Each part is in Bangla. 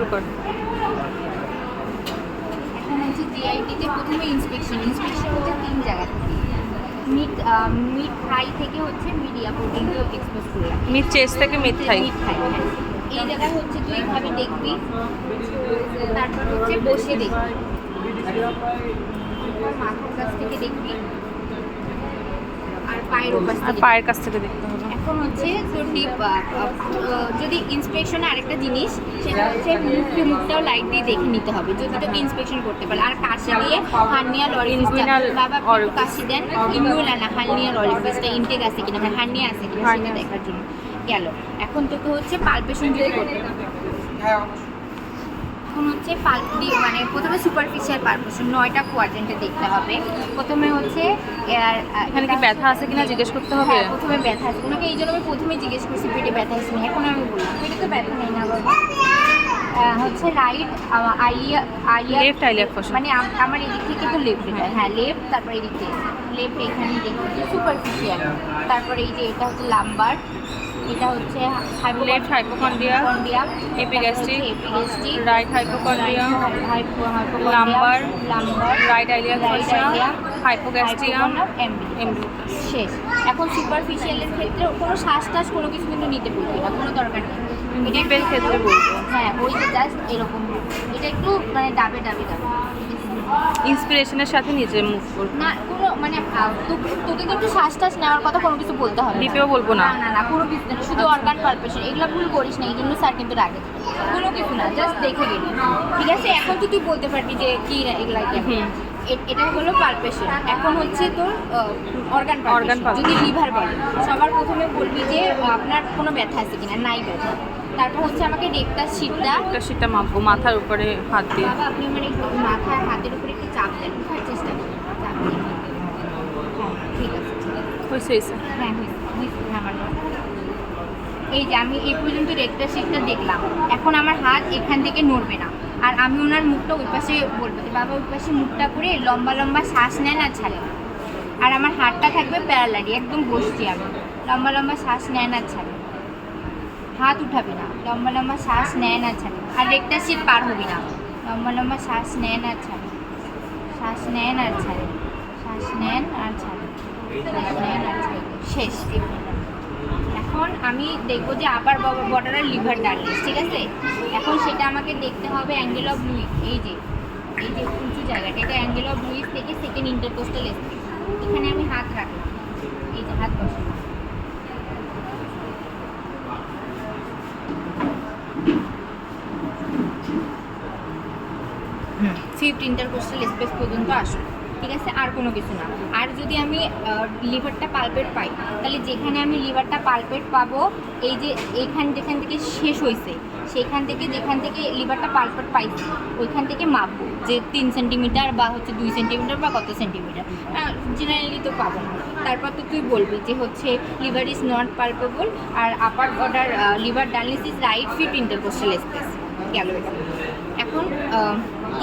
শুরু কর। এখন হচ্ছে জিআইটিতে প্রথমে ইন্সপেকশন হচ্ছে 3 জায়গা থেকে। মিড থাই থেকে হচ্ছে মিডিয়া পর্যন্ত এক্সপোজ করলাম। মিড চেস্ট থেকে মিড থাই। হ্যাঁ। এই জায়গায় হচ্ছে তুই এইভাবে দেখবি, তারপর হচ্ছে বসে দেখবি, মাথার কাছ থেকে দেখবি, আর পায়ের ওপাশ আর থেকে পায়ের কাছ থেকে দেখতে হবে। এখন হচ্ছে তোর যদি ইন্সপেকশনে আরেকটা জিনিস, সেটা হচ্ছে মুখটাও লাইট দিয়ে দেখে নিতে হবে যদি তোকে ইন্সপেকশন করতে পারে। আর কাশি দিয়ে হার্নিয়াল অরিফিসটা, বাবা একটু কাশি দেন, ইনগুলা না হার্নিয়াল অরিফিসটা ইনটেক আছে কিনা, মানে হার্নিয়া আছে কিনা সেটা দেখার জন্য গেল। এখন তোকে হচ্ছে পালপেশন যদি করতে হবে, এখন হচ্ছে পাল্প দিয়ে মানে প্রথমে সুপারফিশিয়াল পালপেশন 9টা কোয়াড্রেন্টে দেখতে হবে। প্রথমে হচ্ছে এখানে কি ব্যথা আছে কিনা জিজ্ঞেস করতে হবে। হ্যাঁ, প্রথমে ব্যথা আছে ওনাকে, এই জন্য আমি প্রথমে জিজ্ঞেস করছি পেটে ব্যথা আছে কিনা। এখন আমি বললাম পেটে তো ব্যথা নেই না বাবা। হচ্ছে রাইট লেফট আইলিয়া ফোসা, মানে আমার এদিক থেকে তো লেফট, হ্যাঁ লেফট, তারপর এদিক থেকে লেফট, এখানে দেখছি সুপারফিশিয়াল, তারপরে এই যে এটা হচ্ছে লাম্বার, এটা হচ্ছে left hypochondria, epigastric, right hypochondria, lumbar, right iliac fossa, hypogastrium, umbilicus. শেষ। এখন সুপারফিশিয়ালের ক্ষেত্রে কোনো শ্বাস টাস কোনো কিছু কিন্তু নিতে বলবে না, কোনো দরকার নেই। ডিপের ক্ষেত্রে বলবো, হ্যাঁ ওই যে জাস্ট এরকম, এটা একটু মানে ডাবে ইন্সপিরেশনের সাথে নিজে মুভ করবো না, কোনো মানে তোকে কিন্তু শ্বাস টাস নেওয়ার কথা কোনো কিছু বলতে হবে না। ডিপেও বলবো না, না কোনো কিছু না, শুধু অর্গান পালপেশন, এগুলো ভুল করিস না, এই জন্য স্যার কিন্তু রাগে। কোনো কিছু না, জাস্ট দেখে গেলি, ঠিক আছে। এখন তো তুই বলতে পারবি যে কি এগুলা কি। এটা হলো পালপেশন। এখন হচ্ছে তোর অর্গান পালপেশন। যদি লিভার বলে, সবার প্রথমে বলবি যে আপনার কোনো ব্যথা আছে কিনা, নাই ব্যথা। তারপর হচ্ছে আমাকে রেকটাস শিটটা মাপবো, মাথার উপরে হাত দিয়ে। বাবা আপনি মানে একটু মাথায় হাতের উপরে একটু চাপ দেন, চেষ্টা করুন চাপ দিন। হ্যাঁ ঠিক আছে, হয়েছে। হ্যাঁ হয়েছে আমার। এই যে আমি এই পর্যন্ত রেকটাস শিটটা দেখলাম, এখন আমার হাত এখান থেকে নড়বে না। আর আমি ওনার মুখটা ওই পাশে বলবো যে বাবা ওই পাশে মুখটা করে লম্বা লম্বা শ্বাস নেন আর ছাড়েন। আর আমার হাতটা থাকবে প্যারালালি, একদম বসছি আমি, লম্বা লম্বা শ্বাস নেন আর ছাড়েন, হাত উঠাবি না, লম্বা লম্বা শ্বাস নেন আর ছাড়েন। আর রেকটাস শিট পার হবি না, লম্বা লম্বা শ্বাস নেন আর ছাড়েন, শ্বাস নেন আর ছাড়েন, শ্বাস নেন আর ছাড়েন, শ্বাস নেন আর ছাড়েন। শেষ। এখন আমি দেখবো যে আবার বর্ডার আর লিভার ডায়ালিসিস, ঠিক আছে। এখন সেটা আমাকে দেখতে হবে অ্যাঙ্গেল অফ লুইস, এই যে উঁচু জায়গাটা, এটা অ্যাঙ্গেল অফ লুইস থেকে সেকেন্ড ইন্টারকোস্টাল স্পেস। এখানে আমি হাত রাখলাম, এই যে হাত বসালাম, ফিফথ ইন্টারকোস্টাল স্পেস পর্যন্ত আসো, ঠিক আছে। আর কোনো কিছু না। আর যদি আমি লিভারটা পালপেট পাই, তাহলে যেখানে আমি লিভারটা পালপেট পাবো, এই যে যেখান থেকে শেষ হয়েছে, যেখান থেকে লিভারটা পালপেট পাইছি, ওইখান থেকে মাপবো যে 3 সেন্টিমিটার বা হচ্ছে 2 সেন্টিমিটার বা কত সেন্টিমিটার, জেনারেলি তো পাবো না। তারপর তো তুই বলবি যে হচ্ছে লিভার ইজ নট পালপেবল, আর upper order liver dialysis right fifth intercostal space গেল। এখন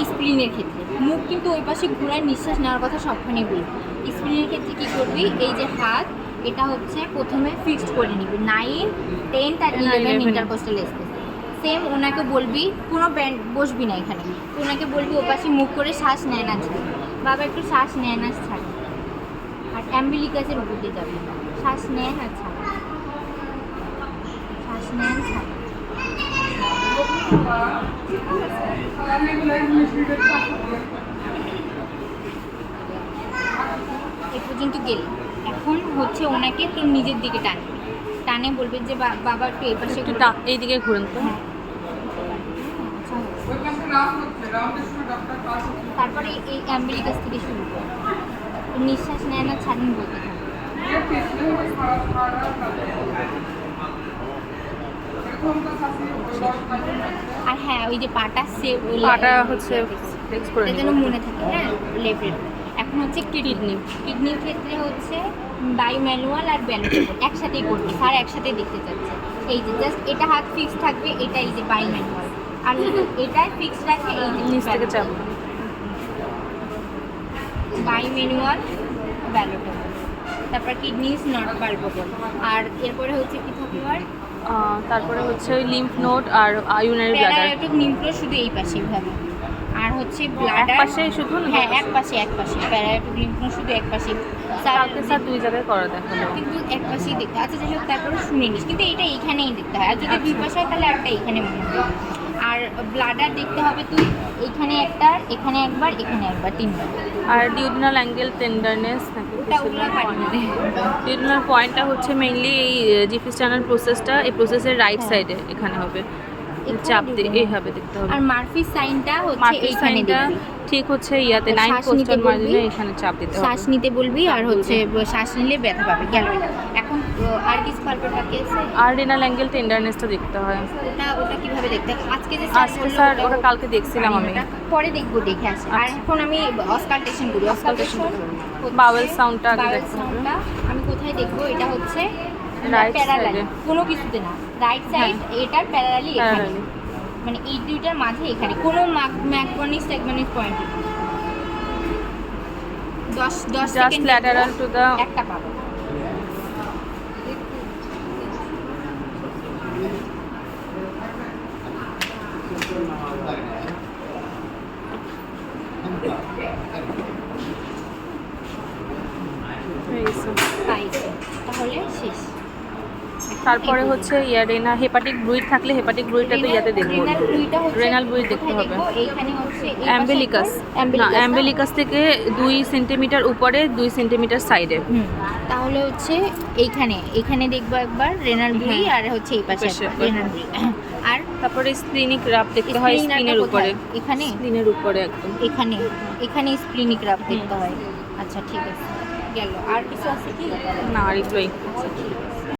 স্প্লিনের ক্ষেত্রে মুখ কিন্তু ওই পাশে ঘোরায়, নিঃশ্বাস নেওয়ার কথা সবখানেই বলবি। স্প্লিনের ক্ষেত্রে কী করবি, এই যে হাত, এটা হচ্ছে প্রথমে ফিক্সড করে নিবি 9, 10 আর 11 ইন্টারকোস্টাল স্পেস। সেম ওনাকে বলবি, কোনো ব্যান্ড বসবি না এখানে, ওনাকে বলবি ও পাশে মুখ করে শ্বাস নেয় না ছাড়ে, বাবা একটু শ্বাস নেয় না ছাড়ে। আর অ্যাম্বিলিকাসের উপর দিয়ে যাবে, শ্বাস নেন আর ছাড়ে, শ্বাস নেন ছাড়ে। এ পর্যন্ত গেলে এখন হচ্ছে ওনাকে তুই নিজের দিকে টানে বলবে যে বাবা একটু এই পাশে এই দিকে ঘুরেন তো। তারপরে এই অ্যাম্বিলিকাস থেকে শুরু করে নিঃশ্বাস নেয় না ছাড়েন বলতে থাকে। আর হ্যাঁ ওই যে পাটা হচ্ছে যেন মনে থাকে, হ্যাঁ লেফট। এখন হচ্ছে কিডনির ক্ষেত্রে হচ্ছে বাই ম্যানুয়াল আর ব্যালোটেবল একসাথেই করবে, স্যার একসাথেই দেখতে চাচ্ছে। এই যে জাস্ট এটা হাত ফিক্স থাকবে, এটা এই যে বাই ম্যানুয়াল, আর এটাই ফিক্স রাখে এই যে নিচ থেকে চাপ, বাই ম্যানুয়াল ব্যালোটেবল। তারপর কিডনি ইজ নট পালপেবল। আর এরপরে হচ্ছে কি থাকবে, আর তারপরে হচ্ছে লিম্ফ নোড আর ইউরিনারি ব্লাডার। প্যারালাইটিক নিউক্লো শুধু এই পাশে এইভাবে, আর হচ্ছে এক ব্লাডার পাশেই শুধু না? হ্যাঁ এক পাশে প্যারালাইটিক নিউক্লো শুধু এক পাশে। কালকে স্যার 2 জায়গায় করা দেখালো। কিন্তু এক পাশেই দেখতে, আচ্ছা যাই হোক তারপরে শুনে নিস, কিন্তু এটা এইখানেই দেখতে হয়, আর যদি দুই পাশে হয় তাহলে একটা এখানে মনে হবে। আর ব্লাডার দেখতে হবে তুই এইখানে একটা, এখানে একবার, এখানে একবার, 3বার। আর ডিউডিনাল অ্যাঙ্গেল টেন্ডারনেস নাকি ওগুলো কাটিয়ে দে। ডিউডিনাল পয়েন্টটা হচ্ছে মেইনলি এই জিফিস টানাল প্রসেসটা, এই প্রসেসের রাইট হ্যাঁ। সাইডে এখানে হবে, এখানে চাপ দিয়ে দেখবি। এইভাবে দেখতে হবে। আর মার্ফির সাইনটা হচ্ছে মার্কেট এইখানে সাইনটা দেখবি। ঠিক হচ্ছে ইয়াতে আর 9 শ্বাস নিতে কোস্টাল বলবি। মার্জিনে এখানে চাপ দিতে হবে। শ্বাস নিতে বলবি, আর হচ্ছে শ্বাস নিলে ব্যথা পাবে, গেল এটা। এখন আর কিছু পারবে বাকি আছে? আর রেনাল অ্যাঙ্গেল টেন্ডারনেসটা দেখতে হয়। ওটা কিভাবে দেখতে হয়? আজকে যে আজকে স্যার ওটা কালকে দেখছিলাম আমি। পরে দেখবো, দেখে আসি। আর এখন আমি অসকালটেশন করি। অসকালটেশন বাওয়েল সাউন্ডটা আগে বাওয়েল দেখতে হবে। সাউন্ডটা আমি কোথায় দেখবো? এটা হচ্ছে Right প্যারালাল, side-এ। কোনো কিছুতে না, রাইট সাইড, এটার প্যারালালি এখানে, Parallel। মানে এই দুইটার মাঝে এখানে কোনো ম্যাকবনিক segment point 10 just second lateral to the একটা পাবো। পাইছে, তাহলে শেষ। তারপরে হচ্ছে রেনা হেপাটিক ব্রুইড থাকলে হেপাটিক ব্রুইডটা তো ইয়াতে দেখবো। রেনাল ব্লুইডটা হচ্ছে রেনাল ব্লুইড দেখতে কোথায় হবে। দেখবো? এইখানে হচ্ছে এই পাশে অ্যাম্বেলিকাস একটা, না, অ্যাম্বেলিকাস না? অ্যাম্বেলিকাস থেকে 2 সেন্টিমিটার উপরে 2 সেন্টিমিটার সাইডে। তাহলে হচ্ছে এইখানে দেখবো একবার রেনাল ব্লুই, হ্যাঁ। আর হচ্ছে এই পাশে পাশে একবার রেনাল ব্লুই। আর তারপরে স্প্লিনিক রাপ দেখতে হয় স্প্লিনারটা স্কিনের উপরে, কোথায়? এখানে স্কিনের উপরে একদম। এখানে স্প্লিনিক রাপ দেখতে হয়। আচ্ছা ঠিক আছে, গেল। আর কিছু আছে কি? না আর এগুলোই। আচ্ছা ঠিক আছে।